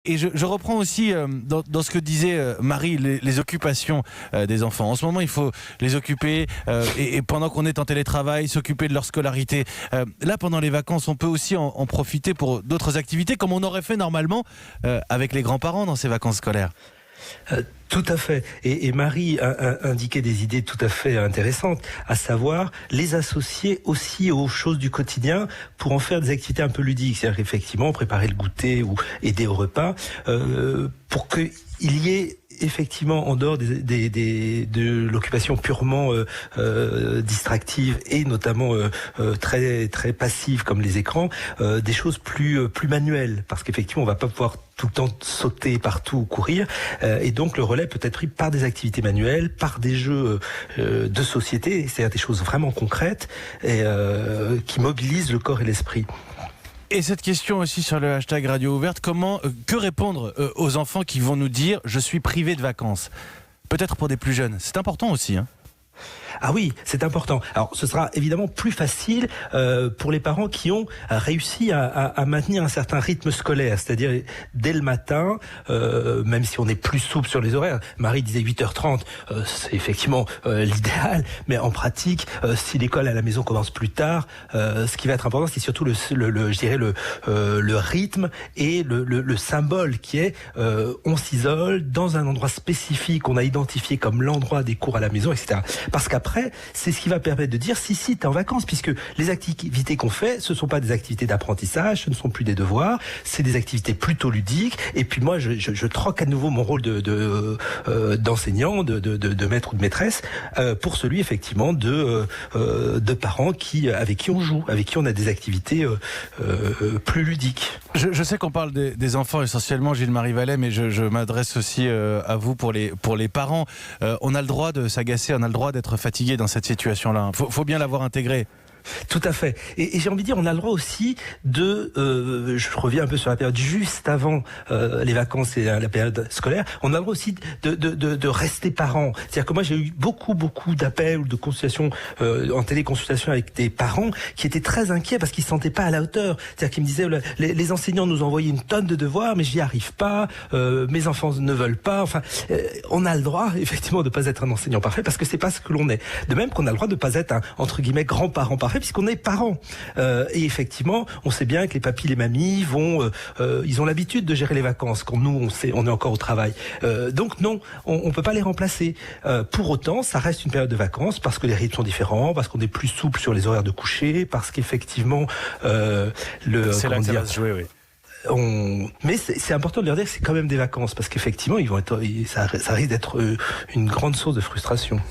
Et je reprends aussi dans ce que disait Marie, les occupations des enfants. En ce moment, il faut les occuper et pendant qu'on est en télétravail, s'occuper de leur scolarité. Là, pendant les vacances, on peut aussi en profiter pour d'autres activités comme on aurait fait normalement avec les grands-parents dans ces vacances scolaires. Tout à fait. Et Marie a indiqué des idées tout à fait intéressantes, à savoir les associer aussi aux choses du quotidien pour en faire des activités un peu ludiques. C'est-à-dire qu'effectivement, préparer le goûter ou aider au repas, pour qu'il y ait effectivement, en dehors de l'occupation purement distractive et notamment très très passive comme les écrans, des choses plus manuelles, parce qu'effectivement, on va pas pouvoir tout le temps sauter partout ou courir, et donc le relais peut être pris par des activités manuelles, par des jeux de société, c'est-à-dire des choses vraiment concrètes et qui mobilisent le corps et l'esprit. Et cette question aussi sur le hashtag Radio Ouverte, que répondre aux enfants qui vont nous dire « je suis privé de vacances » ? Peut-être pour des plus jeunes, c'est important aussi, hein. Ah oui, c'est important. Alors, ce sera évidemment plus facile pour les parents qui ont réussi à maintenir un certain rythme scolaire, c'est-à-dire dès le matin, même si on est plus souple sur les horaires. Marie disait 8h30, c'est effectivement l'idéal, mais en pratique, si l'école à la maison commence plus tard, ce qui va être important, c'est surtout le rythme et le symbole qui est on s'isole dans un endroit spécifique qu'on a identifié comme l'endroit des cours à la maison, etc. Parce qu'après, c'est ce qui va permettre de dire si t'es en vacances, puisque les activités qu'on fait, ce sont pas des activités d'apprentissage, ce ne sont plus des devoirs, c'est des activités plutôt ludiques. Et puis moi, je troque à nouveau mon rôle d'enseignant, de maître ou de maîtresse, pour celui effectivement de parents avec qui on joue, avec qui on a des activités plus ludiques. Je sais qu'on parle des enfants essentiellement, Gilles-Marie Vallet, mais je m'adresse aussi à vous pour les parents. On a le droit de s'agacer, on a le droit d'être fatigué dans cette situation-là. Faut bien l'avoir intégré. Tout à fait. Et j'ai envie de dire, on a le droit aussi je reviens un peu sur la période juste avant les vacances et la période scolaire, on a le droit aussi de rester parent. C'est-à-dire que moi, j'ai eu beaucoup d'appels ou de consultations en téléconsultation avec des parents qui étaient très inquiets parce qu'ils se sentaient pas à la hauteur. C'est-à-dire qu'ils me disaient, les enseignants nous envoyaient une tonne de devoirs, mais j'y arrive pas, mes enfants ne veulent pas. Enfin, on a le droit, effectivement, de pas être un enseignant parfait parce que c'est pas ce que l'on est. De même qu'on a le droit de pas être un, entre guillemets, grand-parent parfait, puisqu'on est parents. Et effectivement, on sait bien que les papis, les mamies ils ont l'habitude de gérer les vacances, quand nous, on est encore au travail. Donc non, on peut pas les remplacer. Pour autant, ça reste une période de vacances, parce que les rythmes sont différents, parce qu'on est plus souple sur les horaires de coucher, parce qu'effectivement, c'est là que ça va se jouer, oui. Mais c'est important de leur dire que c'est quand même des vacances, parce qu'effectivement, ça risque d'être une grande source de frustration.